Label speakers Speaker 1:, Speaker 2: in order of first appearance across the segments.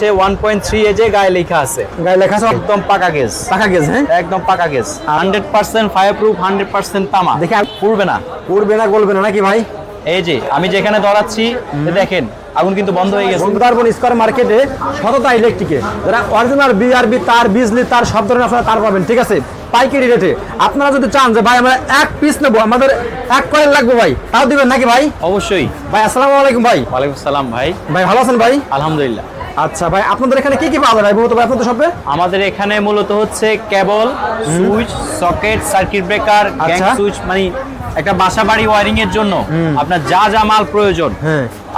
Speaker 1: 1.3 এজে গায়ে লেখা আছে একদম পাকা গেজ হ্যাঁ একদম পাকা গেজ 100% ফায়ার প্রুফ 100% তামা
Speaker 2: দেখে
Speaker 1: পুড়বে না
Speaker 2: গলবে না নাকি ভাই?
Speaker 1: এই যে আমি যেখানে ধরাচ্ছি দেখেন আগুন কিন্তু বন্ধ হয়ে গেছে।
Speaker 2: সুন্দরবন স্কয়ার মার্কেটে সততা ইলেকট্রিকে যারা অরিজিনাল বিআরবি তার বিজলি তার সব ধরনের আপনারা তার পাবেন, ঠিক আছে, পাইকারি রেটে। আপনারা যদি চান যে ভাই আমরা এক পিস নেবো, আমাদের এক কয়েল লাগবে ভাই, তাও দিবেন নাকি ভাই?
Speaker 1: অবশ্যই
Speaker 2: ভাই। আসসালামু আলাইকুম ভাই।
Speaker 1: ওয়ালাইকুম আসসালাম ভাই।
Speaker 2: ভাই ভালো আছেন ভাই?
Speaker 1: আলহামদুলিল্লাহ।
Speaker 2: আচ্ছা ভাই, আপনাদের এখানে কি কি পাওয়া যায় মূলত ভাই আপনাদের শপে?
Speaker 1: আমাদের এখানে মূলত হচ্ছে cable, switch, socket, circuit breaker, gang switch, মানে একটা বাসা বাড়ি ওয়্যারিং এর জন্য আপনার যা যা মাল প্রয়োজন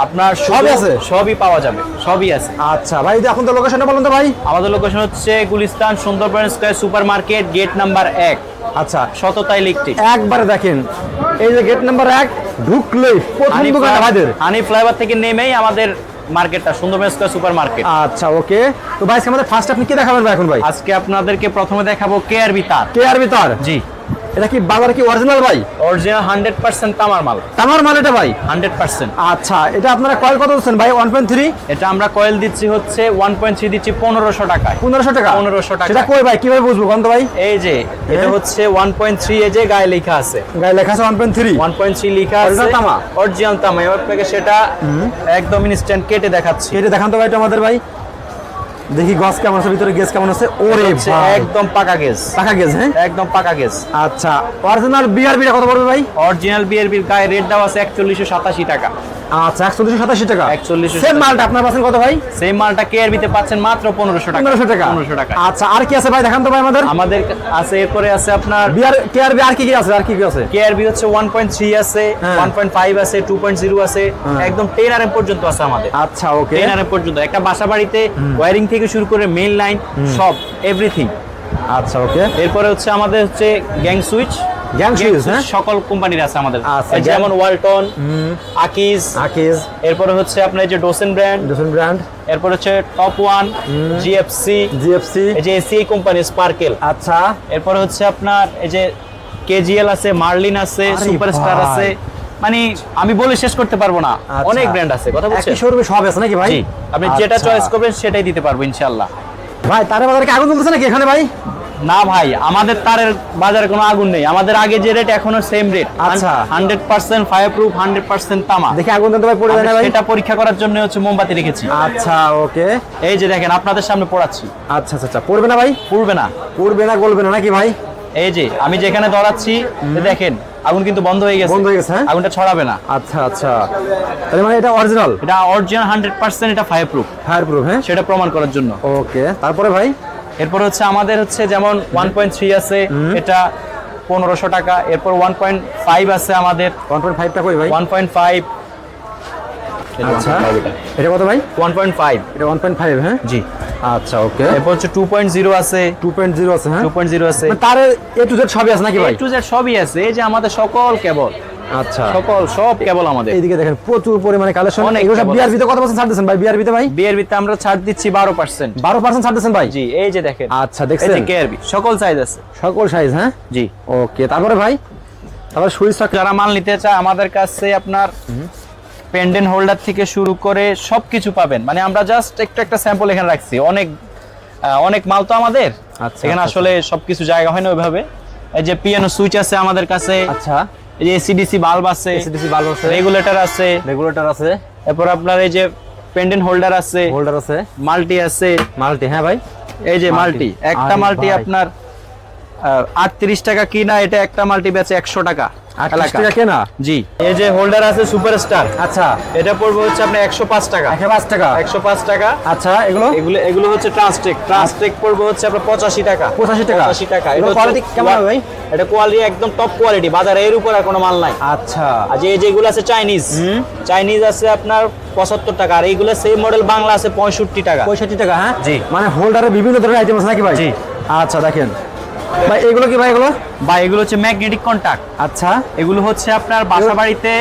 Speaker 1: আপনার
Speaker 2: সবই আছে,
Speaker 1: সবই পাওয়া যাবে, সবই আছে।
Speaker 2: আচ্ছা ভাই, আপনাদের লোকেশনটা বলুন তো ভাই।
Speaker 1: আমাদের লোকেশন হচ্ছে Gulistan Sundarban square super market, gate number 1।
Speaker 2: আচ্ছা,
Speaker 1: সততা ইলেকট্রিক।
Speaker 2: একবারে দেখেন এই যে গেট নাম্বার 1 ঢুকলেই প্রথম দোকান আমাদের
Speaker 1: হানি ফ্লাইওভার থেকে নেমেই আমাদের মার্কেটটা সুন্দরবন স্কয়ার সুপার মার্কেট।
Speaker 2: আচ্ছা ওকে। তো ভাই আমাদের ফার্স্ট আপনি কি দেখাবেন ভাই এখন ভাই?
Speaker 1: আজকে আপনাদেরকে প্রথমে দেখাবো কেআরবি তার।
Speaker 2: কেআরবি তার?
Speaker 1: জি।
Speaker 2: এটা কি বাজারে কি অরিজিনাল ভাই?
Speaker 1: অরিজিনাল 100% তামার মাল।
Speaker 2: তামার মাল এটা ভাই
Speaker 1: 100%।
Speaker 2: আচ্ছা, এটা আপনারা কয়েল কত দিচ্ছেন ভাই? 1.3।
Speaker 1: এটা আমরা কয়েল দিচ্ছি হচ্ছে 1.3 দিচ্ছি 1500 টাকায়।
Speaker 2: 1500 টাকা?
Speaker 1: 1500 টাকা।
Speaker 2: সেটা কই ভাই, কিভাবে বুঝবো কোন তো ভাই?
Speaker 1: এই যে এটা হচ্ছে 1.3 এজে গায়ে লেখা আছে।
Speaker 2: গায়ে লেখা আছে 1.3?
Speaker 1: 1.3 লেখা আছে।
Speaker 2: অরিজিনাল তামা?
Speaker 1: অরিজিনাল তামা। এবার আপনাকে সেটা একদম ইনস্ট্যান্ট কেটে দেখাচ্ছি।
Speaker 2: কেটে দেখান তো ভাই এটা আমাদের ভাই, দেখি গস কেমন আছে, ভিতরে গেজ কেমন আছে। ওরে ভাই
Speaker 1: একদম পাকা গেজ।
Speaker 2: পাকা গেজ? হ্যাঁ
Speaker 1: একদম পাকা গেজ।
Speaker 2: আচ্ছা, অরিজিনাল বিআরবি কত পড়বে ভাই?
Speaker 1: অরিজিনাল বিআরবির গায়ে রেট দেওয়া আছে 4187 টাকা।
Speaker 2: আচ্ছা, 4187 টাকা।
Speaker 1: 4187।
Speaker 2: সেম মালটা আপনার পাচ্ছেন কত ভাই?
Speaker 1: সেম মালটা কেআরবিতে পাচ্ছেন মাত্র 1500 টাকা।
Speaker 2: 1500 টাকা?
Speaker 1: 1500 টাকা।
Speaker 2: আচ্ছা, আর কি আছে ভাই দেখান তো ভাই আমাদের।
Speaker 1: আমাদের আছে এরপরে আছে আপনার
Speaker 2: কেআরবি। আর কি কি আছে? আর কি কি আছে?
Speaker 1: কেআরবি হচ্ছে 1.3 আছে, 1.5 আছে, 2.0 আছে, একদম 10 আরএম পর্যন্ত আছে আমাদের।
Speaker 2: আচ্ছা ওকে।
Speaker 1: 10 আরএম পর্যন্ত একটা বাসা বাড়িতে ওয়্যারিং থেকে শুরু করে মেইন লাইন সব এভরিথিং।
Speaker 2: আচ্ছা ওকে।
Speaker 1: এরপরে হচ্ছে আমাদের হচ্ছে গ্যাং সুইচ।
Speaker 2: গ্যাং সুইচ হ্যাঁ
Speaker 1: সকল কোম্পানির আছে আমাদের।
Speaker 2: আচ্ছা,
Speaker 1: যেমন ওয়ালটন, আকিজ। এরপরে হচ্ছে আপনার এই যে ডোসেন ব্র্যান্ড। এরপর হচ্ছে টপ ওয়ান, জিএফসি। এই যে এসিআই কোম্পানি স্পার্কেল।
Speaker 2: আচ্ছা।
Speaker 1: এরপর হচ্ছে আপনার এই যে কেজিএল আছে, মার্লিন আছে, সুপারস্টার আছে, মানে আমি বলে শেষ করতে পারবো না, অনেক ব্র্যান্ড আছে। কথা বলছেন?
Speaker 2: একই শোরুমে সব আছে নাকি ভাই?
Speaker 1: জি, আপনি যেটা চয়েস করবেন সেটাই দিতে পারবো ইনশাআল্লাহ।
Speaker 2: ভাই তারের বাজারে কি আগুন জ্বলতেছে নাকি এখানে ভাই?
Speaker 1: না ভাই, আমাদের তারের বাজারে কোনো আগুন নেই। আমাদের আগে যে রেট এখনো সেম রেট।
Speaker 2: আচ্ছা,
Speaker 1: 100% ফায়ার প্রুফ 100% তামা।
Speaker 2: দেখি আগুন তো ভাই পড়ে যায় না ভাই?
Speaker 1: এটা পরীক্ষা করার জন্য হচ্ছে মোমবাতি রেখেছি।
Speaker 2: আচ্ছা ওকে।
Speaker 1: এই যে দেখেন আপনাদের সামনে পোড়াচ্ছি।
Speaker 2: আচ্ছা আচ্ছা, পড়বে না ভাই?
Speaker 1: পুড়বে না
Speaker 2: গলবে না নাকি ভাই?
Speaker 1: এই যে আমি যেখানে ধরাচ্ছি দেখেন আগুন কিন্তু বন্ধ হয়ে গেছে।
Speaker 2: হ্যাঁ,
Speaker 1: আগুনটা ছড়াবে না।
Speaker 2: আচ্ছা আচ্ছা, তাহলে মানে এটা অরিজিনাল?
Speaker 1: এটা অরিজিনাল 100%। এটা ফায়ার প্রুফ।
Speaker 2: হ্যাঁ,
Speaker 1: সেটা প্রমাণ করার জন্য।
Speaker 2: ওকে। তারপরে ভাই
Speaker 1: এরপর হচ্ছে আমাদের হচ্ছে যেমন 1.3 আছে, এটা 1500 টাকা। এরপর 1.5 আছে আমাদের।
Speaker 2: 1.5 টা কই ভাই?
Speaker 1: 1.5।
Speaker 2: আচ্ছা, এটা কত ভাই?
Speaker 1: 1.5।
Speaker 2: এটা 1.5 হ্যাঁ
Speaker 1: জি।
Speaker 2: আচ্ছা ওকে।
Speaker 1: এরপর হচ্ছে 2.0 আছে।
Speaker 2: 2.0 আছে হ্যাঁ
Speaker 1: 2.0 আছে।
Speaker 2: মানে তার এ টু জেড সবই আছে নাকি ভাই?
Speaker 1: এ টু জেড সবই আছে। এই যে আমাদের সকল কেবল।
Speaker 2: আচ্ছা,
Speaker 1: সব কেবল আমাদের।
Speaker 2: এইদিকে দেখেন প্রচুর পরিমাণে কালেকশন। এগুলো সব বিআরবি তে কত পার্সেন্ট ছাড় দিচ্ছেন ভাই? বিআরবি তে ভাই?
Speaker 1: বিআরবি তে আমরা ছাড় দিচ্ছি 12%।
Speaker 2: 12% ছাড় দিচ্ছেন ভাই?
Speaker 1: জি, এই যে দেখেন।
Speaker 2: আচ্ছা, দেখছেন?
Speaker 1: এই যে কেআরবি সকল সাইজ আছে।
Speaker 2: সকল সাইজ হ্যাঁ
Speaker 1: জি।
Speaker 2: ওকে। তারপরে ভাই, তারপরে সুইচ
Speaker 1: যারা মাল নিতে চায় আমাদের কাছে আপনার পেন্ডেন্ট হোল্ডার থেকে শুরু করে সবকিছু পাবেন। মানে আমরা জাস্ট একটা স্যাম্পল এখানে রাখছি। অনেক মাল তো আমাদের।
Speaker 2: আচ্ছা,
Speaker 1: এখানে আসলে সবকিছু জায়গা হয় না ওইভাবে। এই যে পিয়ানো সুইচ আছে আমাদের কাছে।
Speaker 2: আচ্ছা।
Speaker 1: এই যে এসিডিসি বাল্ব আছে, রেগুলেটর আছে। এরপর আপনার এই যে পেন্ডেন্ট হোল্ডার আছে, মাল্টি আছে।
Speaker 2: হ্যাঁ ভাই,
Speaker 1: এই যে মাল্টি, একটা মাল্টি আপনার 38 টাকা কিনা, এটা একটা মাল্টি বেচে 100 টাকা।
Speaker 2: 38 টাকা কেনা?
Speaker 1: জি। এই যে হোল্ডার আছে সুপারস্টার।
Speaker 2: আচ্ছা,
Speaker 1: এটা পড়বে হচ্ছে আপনার 105 টাকা। 105 টাকা।
Speaker 2: আচ্ছা,
Speaker 1: এগুলো হচ্ছে ট্রান্সটেক পড়বে হচ্ছে আপনার 85 টাকা।
Speaker 2: 85 টাকা।
Speaker 1: এটা
Speaker 2: কোয়ালিটি কেমন ভাই?
Speaker 1: এটা কোয়ালিটি একদম টপ কোয়ালিটি, বাজারে এর উপর আর কোনো মাল নাই।
Speaker 2: আচ্ছা।
Speaker 1: আর যেগুলো আছে চাইনিজ আছে আপনার 75 টাকা। আর এইগুলো সেম মডেল বাংলা আছে 65 টাকা।
Speaker 2: 65 টাকা হ্যাঁ
Speaker 1: জি।
Speaker 2: মানে হোল্ডারে বিভিন্ন ধরনের আইটেম আছে নাকি ভাই?
Speaker 1: জি।
Speaker 2: আচ্ছা, দেখেন ভাই এগুলো কি ভাই?
Speaker 1: এগুলো হচ্ছে ম্যাগনেটিক কন্টাক্ট।
Speaker 2: আচ্ছা,
Speaker 1: এগুলো হচ্ছে আপনার বাসা বাড়িতে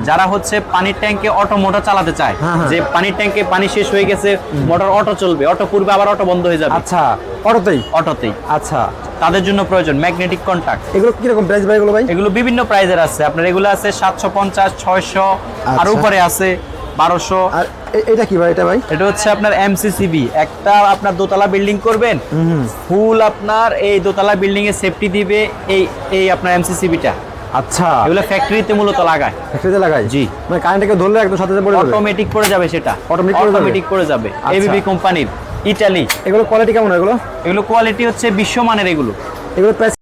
Speaker 1: যারা হচ্ছে পানির ট্যাঙ্কে অটো মোটর চালাতে চায়, যে পানির ট্যাঙ্কে পানি শেষ হয়ে গেছে, মোটর অটো চলবে, অটো পূর্বে আবার অটো বন্ধ হয়ে যাবে।
Speaker 2: আচ্ছা, অটোতেই। আচ্ছা,
Speaker 1: তাদের জন্য প্রয়োজন ম্যাগনেটিক কন্টাক্ট।
Speaker 2: এগুলো কি রকম প্রাইস ভাই?
Speaker 1: এগুলো বিভিন্ন প্রাইজের আছে। আপনার এগুলো আছে 750, 600 আর উপরে আছে। 1200।
Speaker 2: আর এটা কি ভাই, এটা ভাই?
Speaker 1: এটা হচ্ছে আপনার এমসিসিবি, একটা আপনার দোতলা বিল্ডিং করবেন, ফুল আপনার এই দোতলা বিল্ডিং এ সেফটি দিবে এই এই আপনার এমসিসিবিটা।
Speaker 2: আচ্ছা,
Speaker 1: এগুলো ফ্যাক্টরিতে মূলত লাগায়।
Speaker 2: ফ্যাক্টরিতে লাগাই?
Speaker 1: জি।
Speaker 2: মানে কারেন্টকে ধরলে একদম সাথে সাথে পড়ে যাবে?
Speaker 1: অটোমেটিক পড়ে যাবে সেটা, অটোমেটিক পড়ে যাবে। এবিবি কোম্পানির, ইতালি।
Speaker 2: এগুলো কোয়ালিটি কেমন এগুলো?
Speaker 1: এগুলো কোয়ালিটি হচ্ছে বিশ্বমানের। এগুলো
Speaker 2: প্রাইস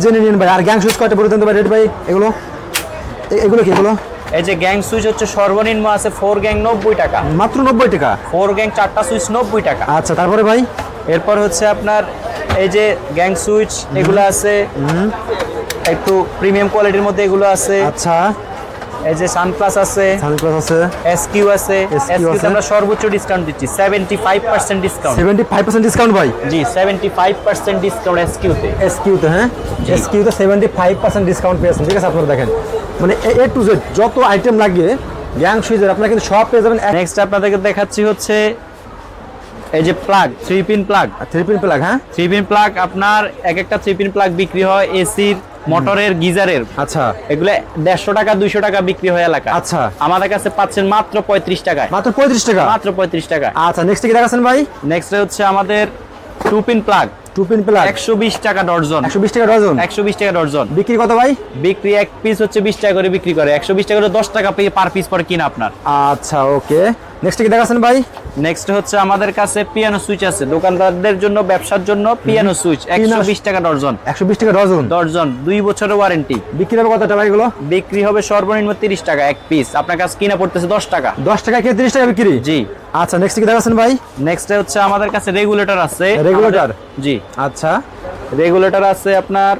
Speaker 2: জেনে নিন ভাই। আর গ্যাং সুইচ কয়টা বলে দেন তো ভাই রেট ভাই? এগুলো এগুলো কি এগুলো?
Speaker 1: এই যে গ্যাং সুইচ হচ্ছে সর্বনিম্ন আছে 4 গ্যাং 90 টাকা।
Speaker 2: মাত্র 90 টাকা?
Speaker 1: 4 গ্যাং 4টা সুইচ 90 টাকা।
Speaker 2: আচ্ছা, তারপরে ভাই?
Speaker 1: এরপর হচ্ছে আপনার এই যে গ্যাং সুইচ, এগুলো আছে একটু প্রিমিয়াম কোয়ালিটির মধ্যে। এগুলো আছে।
Speaker 2: আচ্ছা,
Speaker 1: এই যে সানপ্লাস আছে,
Speaker 2: সানপ্লাস আছে,
Speaker 1: এসকিউ আছে। এসকিউ তে আমরা সর্বোচ্চ ডিসকাউন্ট দিচ্ছি, 75% ডিসকাউন্ট।
Speaker 2: 75% ডিসকাউন্ট ভাই?
Speaker 1: জি, 75% ডিসকাউন্ট এসকিউ তে।
Speaker 2: এসকিউ তে? হ্যাঁ, এসকিউ তে 75% ডিসকাউন্ট পেয়েছেন। ঠিক আছে, আপনারা দেখেন মানে এ টু জেড যত আইটেম লাগে গ্যাং সুইচের আপনারা কিন্তু সব পেয়ে যাবেন।
Speaker 1: নেক্সট আপনাদেরকে দেখাচ্ছি হচ্ছে এই যে plug, 3 pin plug.
Speaker 2: 3 pin plug? হ্যাঁ,
Speaker 1: 3 পিন প্লাগ আপনার এক একটা 3 পিন প্লাগ বিক্রি হয় এসির, মোটরের, গিজারের।
Speaker 2: আচ্ছা,
Speaker 1: এগুলো 150 টাকা 200 টাকা বিক্রি হয় এলাকা।
Speaker 2: আচ্ছা,
Speaker 1: আমাদের কাছে পাচ্ছেন মাত্র 35 টাকায়।
Speaker 2: মাত্র 35 টাকা?
Speaker 1: মাত্র 35 টাকা।
Speaker 2: আচ্ছা, নেক্সট কি দেখাচ্ছেন ভাই?
Speaker 1: নেক্সট হচ্ছে আমাদের 2 পিন প্লাগ।
Speaker 2: 2 পিন প্লাগ
Speaker 1: 120 টাকা ডজন।
Speaker 2: 120 টাকা ডজন?
Speaker 1: 120 টাকা ডজন।
Speaker 2: বিক্রি কত ভাই?
Speaker 1: বিক্রি এক পিস হচ্ছে 20 টাকা করে বিক্রি করে। 120 টাকা করে 10 টাকা পেয়ে পার পিস পরে কিনা আপনার।
Speaker 2: আচ্ছা, ওকে। নেক্সট কি দেখাচ্ছেন ভাই?
Speaker 1: নেক্সট হচ্ছে আমাদের কাছে পিয়ানো সুইচ আছে দোকানদারদের জন্য, ব্যবসার জন্য। পিয়ানো সুইচ 120 টাকা ডজন।
Speaker 2: 120 টাকা ডজন?
Speaker 1: ডজন, 2 বছরের ওয়ারেন্টি।
Speaker 2: বিক্রি হবে কতটা ভাই এগুলো?
Speaker 1: বিক্রি হবে সর্বনিম্ন 30 টাকা এক পিস। আপনার কাছে কিনা পড়তেছে 10 টাকা।
Speaker 2: 10 টাকা কে 30 টাকা বিক্রি?
Speaker 1: জি।
Speaker 2: আচ্ছা, নেক্সট কি দেখাচ্ছেন ভাই?
Speaker 1: নেক্সট হচ্ছে আমাদের কাছে রেগুলেটর আছে।
Speaker 2: রেগুলেটর?
Speaker 1: জি।
Speaker 2: আচ্ছা,
Speaker 1: রেগুলেটর আছে আপনার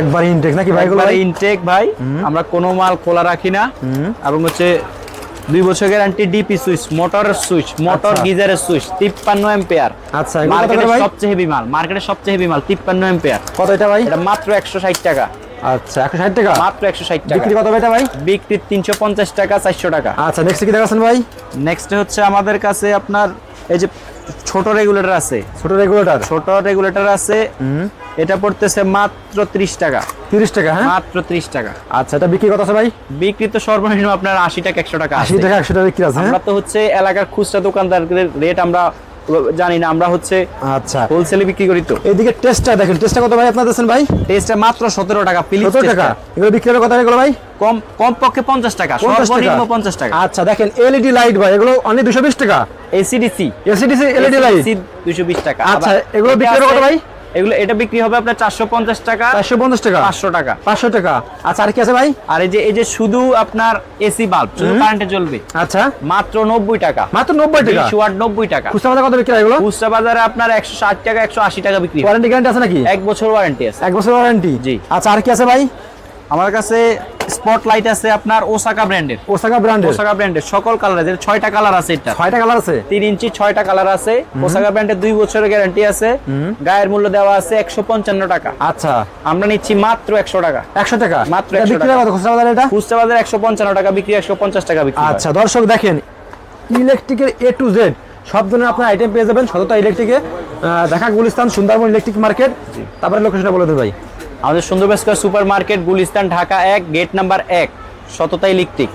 Speaker 2: একবার ইনটেক নাকি ভাই এগুলো?
Speaker 1: একবারে ইনটেক ভাই। আমরা কোনো মাল খোলা রাখি না। এবং হচ্ছে 2 বছর গ্যারান্টি। ডিপি সুইচ, মোটরের সুইচ, মোটর গিজারের সুইচ, 53 অ্যাম্পিয়ার।
Speaker 2: আচ্ছা, এগুলো কত
Speaker 1: মার্কেটে
Speaker 2: করে ভাই?
Speaker 1: সবচেয়ে হেভি মাল, মার্কেটে সবচেয়ে হেভি মাল 53 অ্যাম্পিয়ার।
Speaker 2: কত এটা ভাই?
Speaker 1: এটা মাত্র 160 টাকা।
Speaker 2: আচ্ছা, 160 টাকা?
Speaker 1: মাত্র 160 টাকা।
Speaker 2: বিক্রি কত ভাই এটা ভাই?
Speaker 1: বিক্রি 350 টাকা, 400 টাকা।
Speaker 2: আচ্ছা, নেক্সট কি দেখাচ্ছেন ভাই?
Speaker 1: নেক্সট হচ্ছে আমাদের কাছে আপনার এই যে ছোট রেগুলেটর আছে।
Speaker 2: ছোট রেগুলেটর?
Speaker 1: ছোট রেগুলেটর আছে। এটা পড়তেছে মাত্র 30 টাকা।
Speaker 2: 30 টাকা? হ্যাঁ,
Speaker 1: মাত্র 30 টাকা।
Speaker 2: আচ্ছা, এটা বিক্রি কত আছে ভাই?
Speaker 1: বিক্রি তো সর্বনিম্ন আপনার 80 টাকা 100 টাকা
Speaker 2: 80 টাকা 100 টাকা বিক্রি আছে?
Speaker 1: আমরা তো হচ্ছে এলাকার খুচরা দোকানদারদের রেট আমরা জানি না, আমরা হচ্ছে
Speaker 2: আচ্ছা,
Speaker 1: হোলসেলে বিক্রি করি। তো
Speaker 2: এইদিকে টেস্টটা দেখেন, টেস্টটা কত ভাই আপনার দিচ্ছেন ভাই?
Speaker 1: টেস্টটা মাত্র 17 টাকা।
Speaker 2: 17 টাকা? এগুলো বিক্রি হবে কত এগুলো ভাই?
Speaker 1: কম কম পক্ষে 50 টাকা,
Speaker 2: 50 টাকা?
Speaker 1: সর্বনিম্ন 50 টাকা।
Speaker 2: আচ্ছা, দেখেন এলইডি লাইট ভাই, এগুলো অনলি 220 টাকা।
Speaker 1: এসিডিসি,
Speaker 2: এলসিডিসি এলইডি লাইট
Speaker 1: 220 টাকা।
Speaker 2: আচ্ছা,
Speaker 1: আবার
Speaker 2: এগুলো
Speaker 1: এটা
Speaker 2: বিক্রি হবে কত
Speaker 1: আছে-
Speaker 2: ভাই?
Speaker 1: এগুলো এটা বিক্রি হবে আপনার 450 টাকা,
Speaker 2: 450 টাকা,
Speaker 1: 500 টাকা।
Speaker 2: 500 টাকা। আচ্ছা, আর কি আছে ভাই?
Speaker 1: আর এই যে শুধু আপনার এসি বাল্ব, শুধু কারেন্টে জ্বলবে,
Speaker 2: আচ্ছা,
Speaker 1: মাত্র 90 টাকা।
Speaker 2: মাত্র 90 টাকা?
Speaker 1: 200 ওয়াট 90 টাকা।
Speaker 2: খুচরা বাজারে কত বিক্রি হয় এগুলো?
Speaker 1: খুচরা বাজারে আপনার 160 টাকা 180 টাকা বিক্রি হয়।
Speaker 2: ওয়ারেন্টি গ্যারান্টি আছে নাকি?
Speaker 1: 1 বছর ওয়ারেন্টি আছে।
Speaker 2: 1 বছর ওয়ারেন্টি?
Speaker 1: জি।
Speaker 2: আচ্ছা, আর কি আছে ভাই?
Speaker 1: আমার কাছে স্পটলাইট আছে আপনার ওসাকা ব্র্যান্ডের।
Speaker 2: ওসাকা ব্র্যান্ডের?
Speaker 1: ওসাকা ব্র্যান্ডের সকল কালারের 6টা কালার আছে। এটা
Speaker 2: 6টা কালার আছে?
Speaker 1: 3 ইঞ্চি 6টা কালার আছে। ওসাকা ব্র্যান্ডের 2 বছরের গ্যারান্টি আছে। গায়ের মূল্য দেওয়া আছে 155 টাকা।
Speaker 2: আচ্ছা,
Speaker 1: আমরা নিচ্ছি মাত্র 100 টাকা।
Speaker 2: 100 টাকা
Speaker 1: মাত্র
Speaker 2: এটা
Speaker 1: 100
Speaker 2: বিক্রি
Speaker 1: টাকা।
Speaker 2: হয় কত খুচরা বাজারে এটা?
Speaker 1: খুচরা বাজারে 155 টাকা বিক্রি, 150 টাকা বিক্রি হয়।
Speaker 2: আচ্ছা, দর্শক দেখেন ইলেকট্রিকের এ টু জেড সব ধরনের আপনার আইটেম পেয়ে যাবেন সততা ইলেকট্রিকে। Dhaka Gulistan Sundarban electric market. তারপরে লোকেশনটা বলে দেন ভাই।
Speaker 1: আমাদের Sundarban square super market, Gulistan, Dhaka 1, gate number 1, Sotota electric.